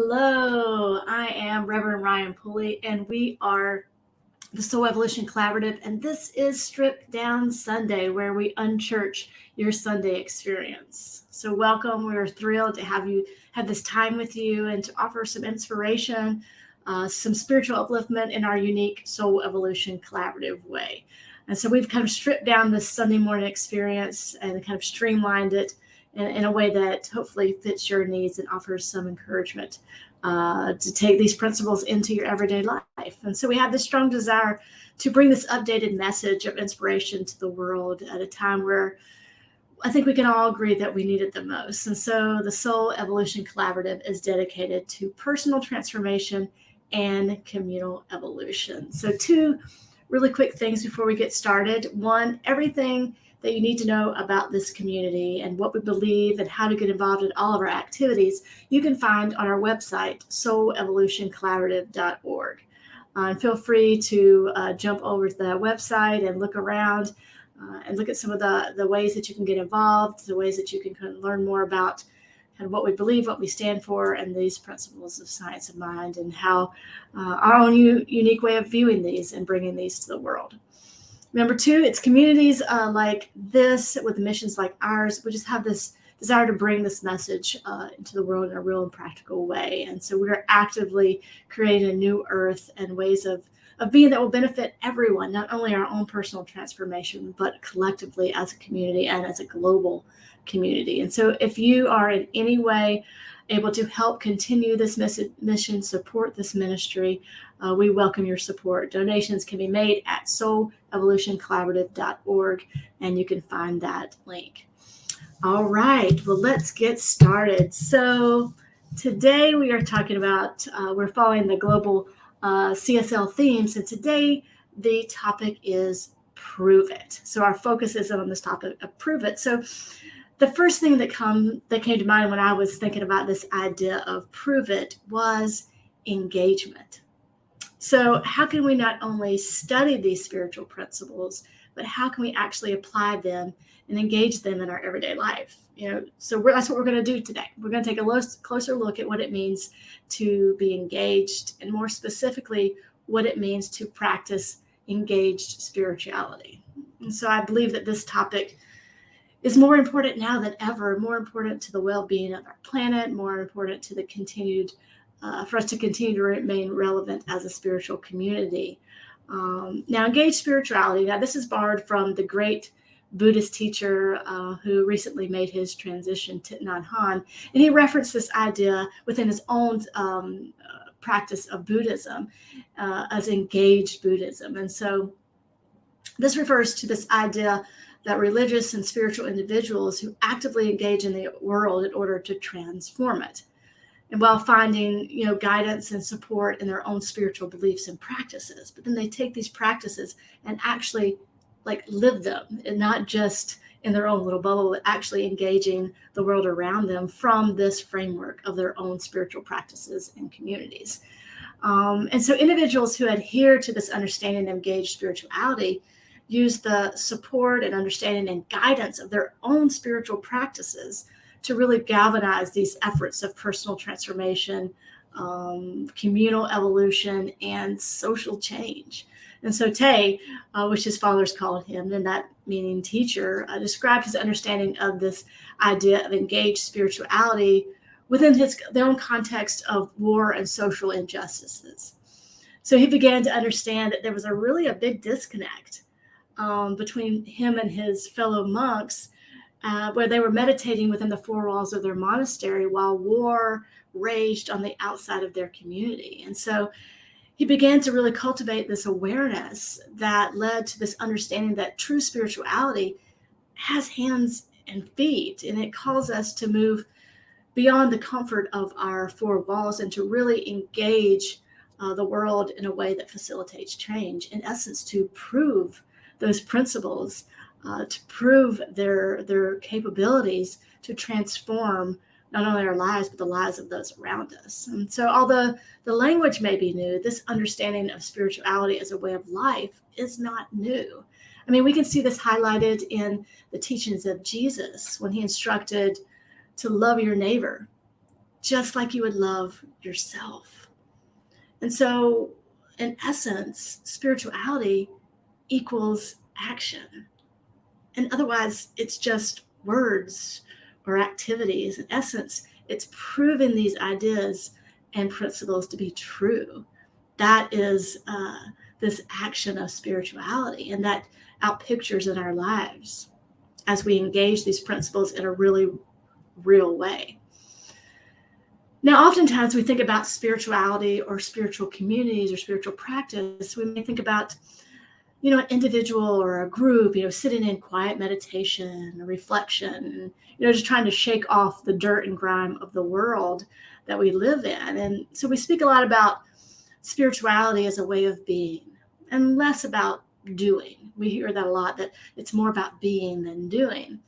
Hello, I am Reverend Ryan Pulley, and we are the Soul Evolution Collaborative, and this is Strip Down Sunday, where we unchurch your Sunday experience. So, welcome. We're thrilled to have you have this time with you and to offer some inspiration, some spiritual upliftment in our unique Soul Evolution Collaborative way. And so, we've kind of stripped down this Sunday morning experience and kind of streamlined it in a way that hopefully fits your needs and offers some encouragement to take these principles into your everyday life. And so we have this strong desire to bring this updated message of inspiration to the world at a time where I think we can all agree that we need it the most. And so the Soul Evolution Collaborative is dedicated to personal transformation and communal evolution. So two really quick things before we get started. One, everything that you need to know about this community and what we believe and how to get involved in all of our activities, you can find on our website, soulevolutioncollaborative.org. And feel free to jump over to the website and look around and look at some of the ways that you can get involved, the ways that you can kind of learn more about kind of what we believe, what we stand for, and these principles of science of mind and how our own unique way of viewing these and bringing these to the world. Number two, it's communities like this with missions like ours. We just have this desire to bring this message into the world in a real and practical way. And so we're actively creating a new earth and ways of being that will benefit everyone, not only our own personal transformation, but collectively as a community and as a global community. And so if you are in any way able to help continue this mission, support this ministry, we welcome your support. Donations can be made at soulevolutioncollaborative.org, and you can find that link. All right, well, let's get started. So today we are talking about, we're following the global CSL themes, and today the topic is prove it. So our focus is on this topic of prove it. So the first thing that came to mind when I was thinking about this idea of prove it was engagement. So how can we not only study these spiritual principles, but how can we actually apply them and engage them in our everyday life? So that's what we're going to do today. We're going to take a closer look at what it means to be engaged, and more specifically, what it means to practice engaged spirituality. And so I believe that this topic is more important now than ever, more important to the well-being of our planet, more important to the for us to continue to remain relevant as a spiritual community. Now, engaged spirituality, now this is borrowed from the great Buddhist teacher who recently made his transition, Thich Nhat Hanh, and he referenced this idea within his own practice of Buddhism as engaged Buddhism. And so this refers to this idea that religious and spiritual individuals who actively engage in the world in order to transform it, and while finding, guidance and support in their own spiritual beliefs and practices. But then they take these practices and actually live them, and not just in their own little bubble, but actually engaging the world around them from this framework of their own spiritual practices and communities. And so individuals who adhere to this understanding of engaged spirituality use the support and understanding and guidance of their own spiritual practices to really galvanize these efforts of personal transformation, communal evolution, and social change. And so Tay, which his followers called him, and that meaning teacher, described his understanding of this idea of engaged spirituality within their own context of war and social injustices. So he began to understand that there was a big disconnect between him and his fellow monks, where they were meditating within the four walls of their monastery while war raged on the outside of their community. And so he began to really cultivate this awareness that led to this understanding that true spirituality has hands and feet, and it calls us to move beyond the comfort of our four walls and to really engage the world in a way that facilitates change, in essence, to prove those principles, to prove their capabilities to transform not only our lives, but the lives of those around us. And so although the language may be new, this understanding of spirituality as a way of life is not new. I mean, we can see this highlighted in the teachings of Jesus when he instructed to love your neighbor, just like you would love yourself. And so, in essence, spirituality equals action. And otherwise, it's just words or activities. In essence, it's proving these ideas and principles to be true. That is this action of spirituality, and that outpictures in our lives as we engage these principles in a really real way. Now, oftentimes we think about spirituality or spiritual communities or spiritual practice. We may think about, an individual or a group, sitting in quiet meditation, reflection, just trying to shake off the dirt and grime of the world that we live in. And so we speak a lot about spirituality as a way of being and less about doing. We hear that a lot, that it's more about being than doing.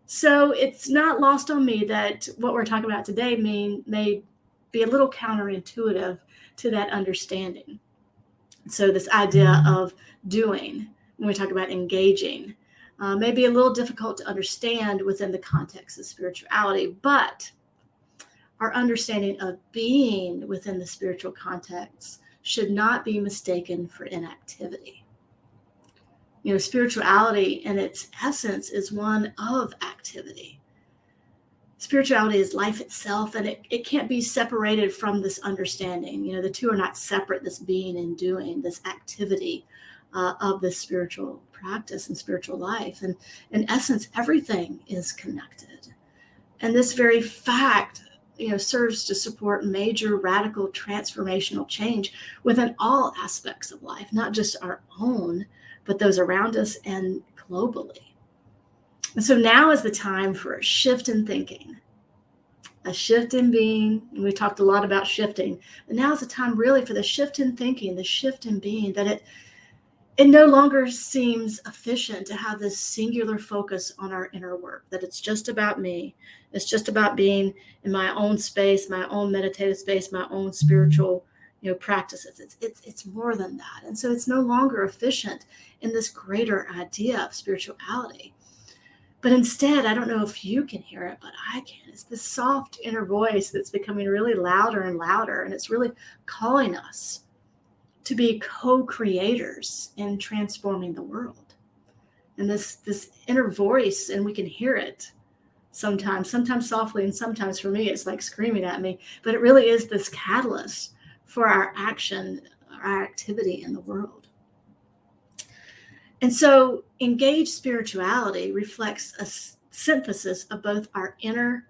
So it's not lost on me that what we're talking about today may be a little counterintuitive to that understanding. So this idea of doing, when we talk about engaging, may be a little difficult to understand within the context of spirituality, but our understanding of being within the spiritual context should not be mistaken for inactivity. Spirituality in its essence is one of activity. Spirituality is life itself, and it can't be separated from this understanding. The two are not separate, this being and doing, this activity of this spiritual practice and spiritual life. And in essence, everything is connected. And this very fact, serves to support major radical transformational change within all aspects of life, not just our own, but those around us and globally. And so now is the time for a shift in thinking, a shift in being. And we talked a lot about shifting, but now is the time really for the shift in thinking, the shift in being, that it no longer seems efficient to have this singular focus on our inner work, that it's just about me. It's just about being in my own space, my own meditative space, my own spiritual practices. It's more than that. And so it's no longer efficient in this greater idea of spirituality. But instead, I don't know if you can hear it, but I can. It's this soft inner voice that's becoming really louder and louder, and it's really calling us to be co-creators in transforming the world. And this inner voice, and we can hear it sometimes softly, and sometimes for me, it's like screaming at me, but it really is this catalyst for our action, our activity in the world. And so engaged spirituality reflects a synthesis of both our inner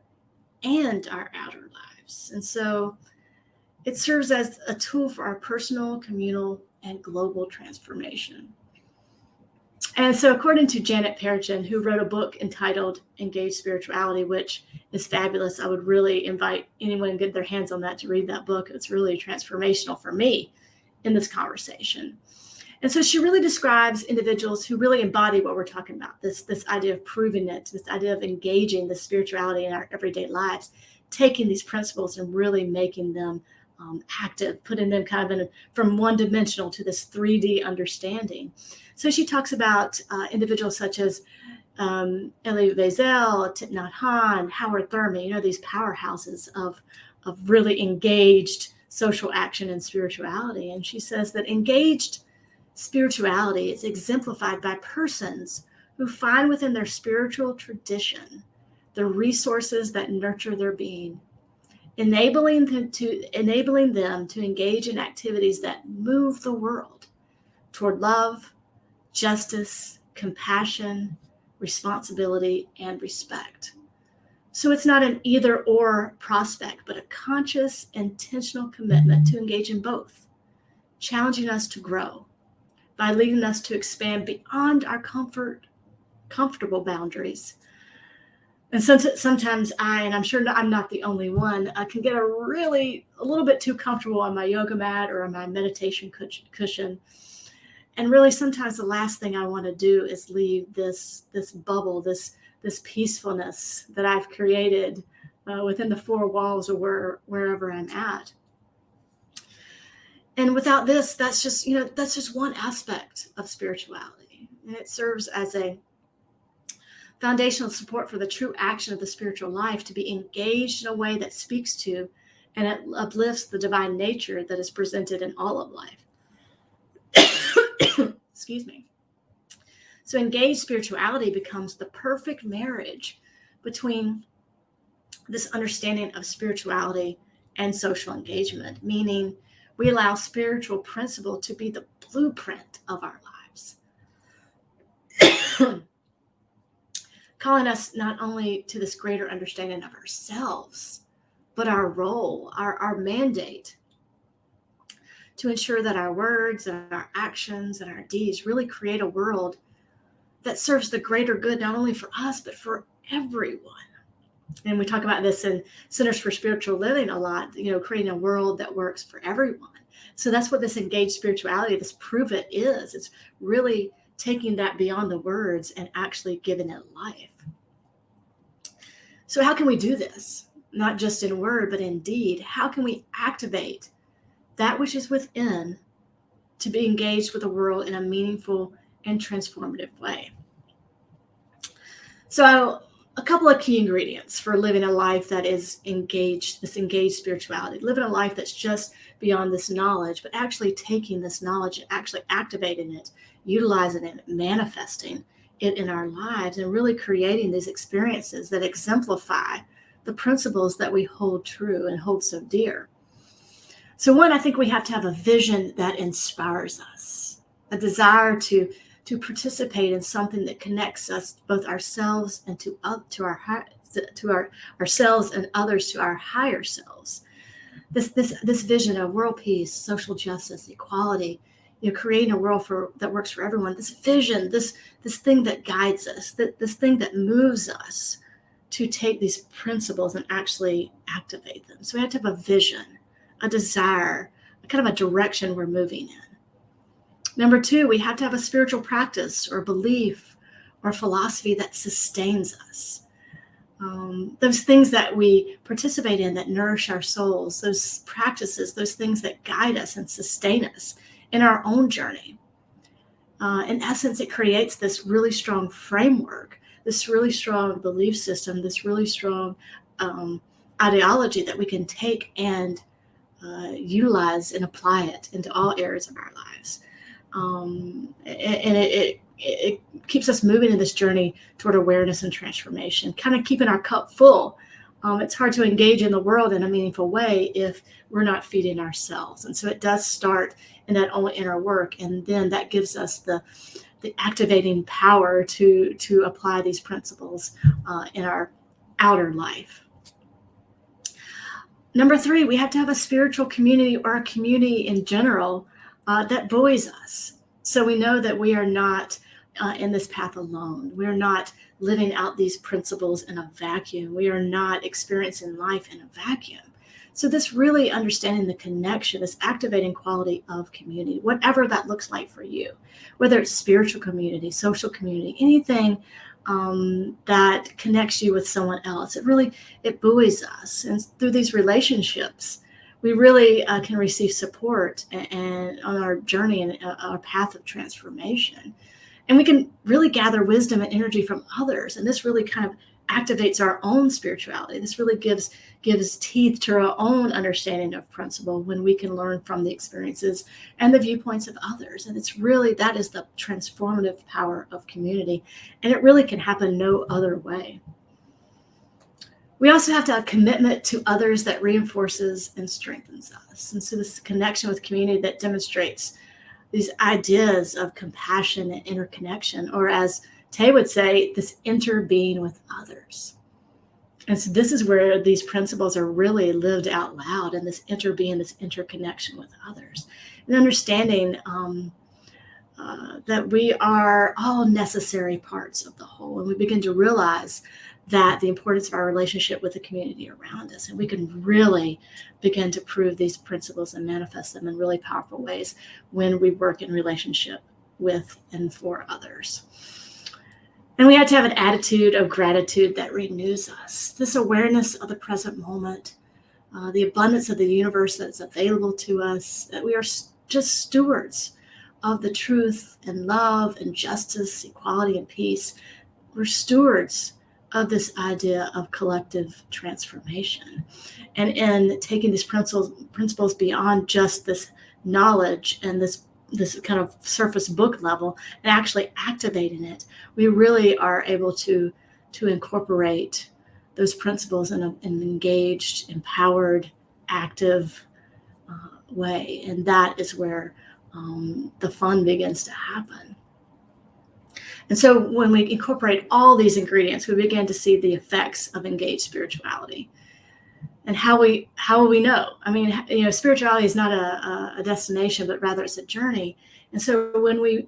and our outer lives. And so it serves as a tool for our personal, communal, and global transformation. And so according to Janet Perchin, who wrote a book entitled Engaged Spirituality, which is fabulous, I would really invite anyone to get their hands on that to read that book. It's really transformational for me in this conversation. And so she really describes individuals who really embody what we're talking about, this idea of proving it, this idea of engaging the spirituality in our everyday lives, taking these principles and really making them active, putting them kind of from one-dimensional to this 3D understanding. So she talks about individuals such as Elie Wiesel, Thich Nhat Hanh, Howard Thurman, these powerhouses of really engaged social action and spirituality. And she says that engaged spirituality is exemplified by persons who find within their spiritual tradition the resources that nurture their being, enabling them to engage in activities that move the world toward love, justice, compassion, responsibility, and respect. So it's not an either or prospect, but a conscious, intentional commitment to engage in both, challenging us to grow by leading us to expand beyond our comfortable boundaries. And sometimes and I'm sure I'm not the only one, can get a little bit too comfortable on my yoga mat or on my meditation cushion. And really, sometimes the last thing I want to do is leave this bubble, this peacefulness that I've created within the four walls or wherever I'm at. And without this, that's just one aspect of spirituality, and it serves as a Foundational support for the true action of the spiritual life to be engaged in a way that speaks to and it uplifts the divine nature that is presented in all of life. Excuse me. So engaged spirituality becomes the perfect marriage between this understanding of spirituality and social engagement, meaning we allow spiritual principle to be the blueprint of our lives. Calling us not only to this greater understanding of ourselves, but our role, our mandate to ensure that our words and our actions and our deeds really create a world that serves the greater good, not only for us, but for everyone. And we talk about this in Centers for Spiritual Living a lot, creating a world that works for everyone. So that's what this engaged spirituality, this prove it is. It's really taking that beyond the words and actually giving it life. So how can we do this? Not just in word, but in deed. How can we activate that which is within to be engaged with the world in a meaningful and transformative way? So a couple of key ingredients for living a life that is engaged, this engaged spirituality, living a life that's just beyond this knowledge, but actually taking this knowledge and actually activating it, utilizing it, manifesting it in our lives, and really creating these experiences that exemplify the principles that we hold true and hold so dear. So one, I think we have to have a vision that inspires us, a desire to participate in something that connects us, both ourselves and to ourselves and others, to our higher selves. This vision of world peace, social justice, equality, creating a world that works for everyone. This vision, this thing that guides us, this thing that moves us to take these principles and actually activate them. So we have to have a vision, a desire, a kind of a direction we're moving in. Number two, we have to have a spiritual practice or belief or philosophy that sustains us. Those things that we participate in that nourish our souls, those practices, those things that guide us and sustain us in our own journey. In essence, it creates this really strong framework, this really strong belief system, this really strong ideology that we can take and utilize and apply it into all areas of our lives. And it keeps us moving in this journey toward awareness and transformation, kind of keeping our cup full. It's hard to engage in the world in a meaningful way if we're not feeding ourselves. And so it does start in that own inner work. And then that gives us the activating power to apply these principles in our outer life. Number three, we have to have a spiritual community or a community in general that buoys us. So we know that we are not in this path alone. We're not living out these principles in a vacuum. We are not experiencing life in a vacuum. So this really understanding the connection, this activating quality of community, whatever that looks like for you, whether it's spiritual community, social community, anything that connects you with someone else, it buoys us. And through these relationships, we really can receive support and on our journey and our path of transformation. And we can really gather wisdom and energy from others. And this really kind of activates our own spirituality. This really gives teeth to our own understanding of principle when we can learn from the experiences and the viewpoints of others. And that is the transformative power of community. And it really can happen no other way. We also have to have a commitment to others that reinforces and strengthens us. And so this connection with community that demonstrates these ideas of compassion and interconnection, or as Tay would say, this interbeing with others. And so this is where these principles are really lived out loud, and this interbeing, this interconnection with others. And understanding that we are all necessary parts of the whole. And we begin to realize that the importance of our relationship with the community around us. And we can really begin to prove these principles and manifest them in really powerful ways when we work in relationship with and for others. And we have to have an attitude of gratitude that renews us. This awareness of the present moment, the abundance of the universe that's available to us, that we are just stewards of the truth and love and justice, equality and peace We're stewards of this idea of collective transformation. And in taking these principles beyond just this knowledge and this kind of surface book level and actually activating it, we really are able to incorporate those principles in an engaged, empowered, active way. And that is where the fun begins to happen. And so when we incorporate all these ingredients, we begin to see the effects of engaged spirituality. And how will we know? I mean, spirituality is not a destination, but rather it's a journey. And so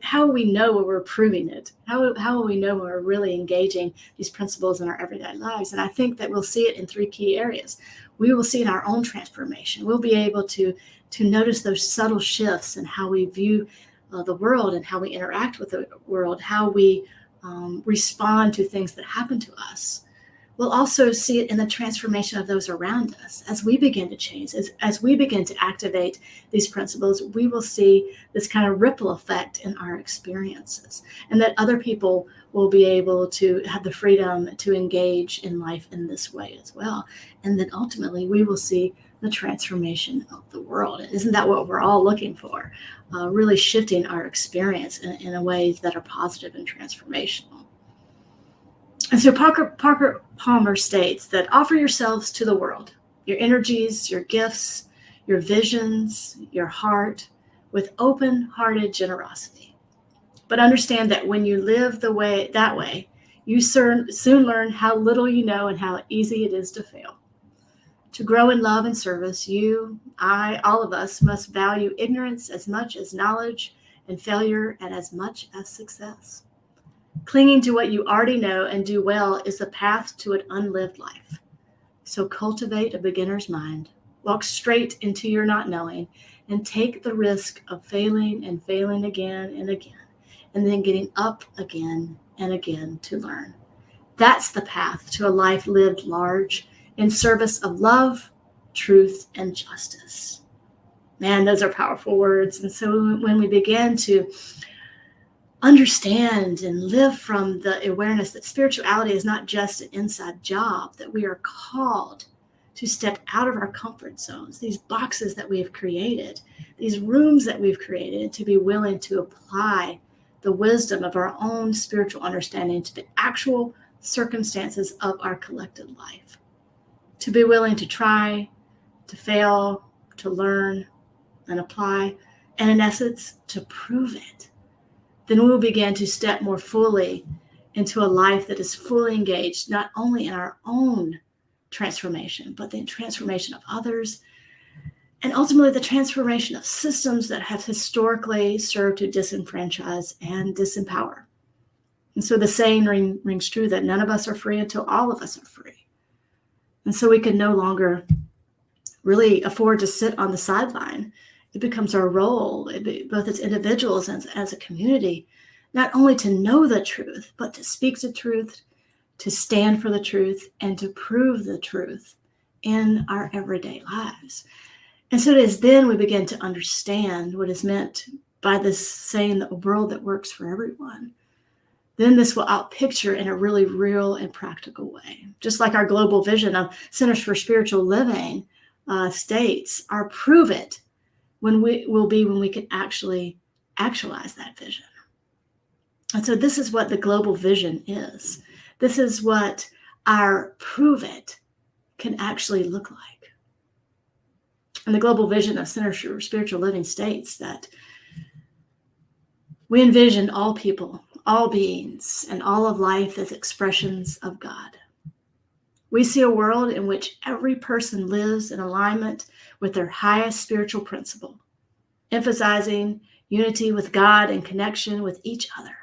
how will we know when we're proving it? How will we know when we're really engaging these principles in our everyday lives? And I think that we'll see it in three key areas. We will see in our own transformation. We'll be able to notice those subtle shifts in how we view the world and how we interact with the world, how we respond to things that happen to us. We'll also see it in the transformation of those around us. As we begin to change, as we begin to activate these principles, we will see this kind of ripple effect in our experiences, and that other people will be able to have the freedom to engage in life in this way as well. And then ultimately, we will see the transformation of the world. And isn't that what we're all looking for? Really shifting our experience in ways that are positive and transformational. And so Parker Palmer states that offer yourselves to the world, your energies, your gifts, your visions, your heart, with open-hearted generosity. But understand that when you live that way, you soon learn how little you know and how easy it is to fail. To grow in love and service, you, I, all of us must value ignorance as much as knowledge and failure and as much as success. Clinging to what you already know and do well is the path to an unlived life. So cultivate a beginner's mind, walk straight into your not knowing, and take the risk of failing and failing again and again, and then getting up again and again to learn. That's the path to a life lived large in service of love, truth, and justice. Man, those are powerful words. And so when we begin to understand and live from the awareness that spirituality is not just an inside job, that we are called to step out of our comfort zones, these boxes that we've created, these rooms that we've created, to be willing to apply the wisdom of our own spiritual understanding to the actual circumstances of our collected life. To be willing to try, to fail, to learn, and apply, and in essence, to prove it. Then we will begin to step more fully into a life that is fully engaged, not only in our own transformation, but the transformation of others, and ultimately the transformation of systems that have historically served to disenfranchise and disempower. And so the saying rings true that none of us are free until all of us are free. And so we can no longer really afford to sit on the sideline. It becomes our role, both as individuals and as a community, not only to know the truth, but to speak the truth, to stand for the truth, and to prove the truth in our everyday lives. And so it is then we begin to understand what is meant by this saying, the world that works for everyone. Then this will outpicture in a really real and practical way. Just like our global vision of Centers for Spiritual Living states, our prove it when we can actually actualize that vision. And so this is what the global vision is. This is what our prove it can actually look like. And the global vision of Centers for Spiritual Living states that we envision all people, all beings, and all of life as expressions of God. We see a world in which every person lives in alignment with their highest spiritual principle, emphasizing unity with God and connection with each other.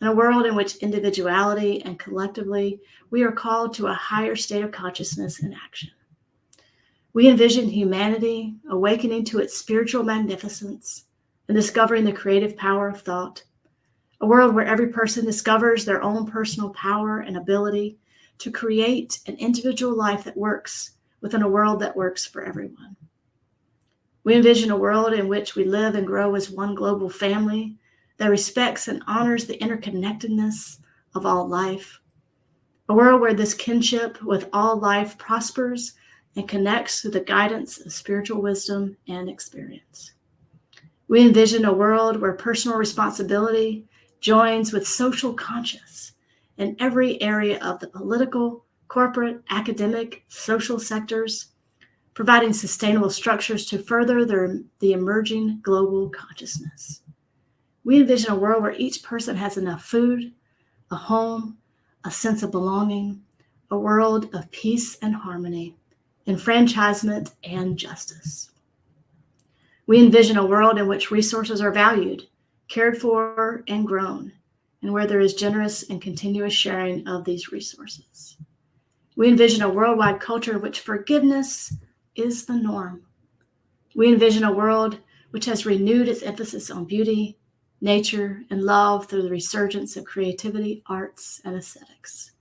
In a world in which individuality and collectively, we are called to a higher state of consciousness and action. We envision humanity awakening to its spiritual magnificence and discovering the creative power of thought, a world where every person discovers their own personal power and ability to create an individual life that works within a world that works for everyone. We envision a world in which we live and grow as one global family that respects and honors the interconnectedness of all life, a world where this kinship with all life prospers and connects through the guidance of spiritual wisdom and experience. We envision a world where personal responsibility joins with social conscience in every area of the political, corporate, academic, social sectors, providing sustainable structures to further the emerging global consciousness. We envision a world where each person has enough food, a home, a sense of belonging, a world of peace and harmony, enfranchisement and justice. We envision a world in which resources are valued, cared for, and grown, and where there is generous and continuous sharing of these resources. We envision a worldwide culture in which forgiveness is the norm. We envision a world which has renewed its emphasis on beauty, nature, and love through the resurgence of creativity, arts, and aesthetics.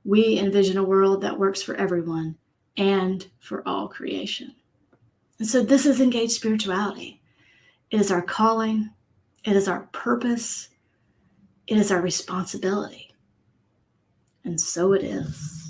We envision a world that works for everyone and for all creation. And so this is engaged spirituality. It is our calling. It is our purpose. It is our responsibility. And so it is.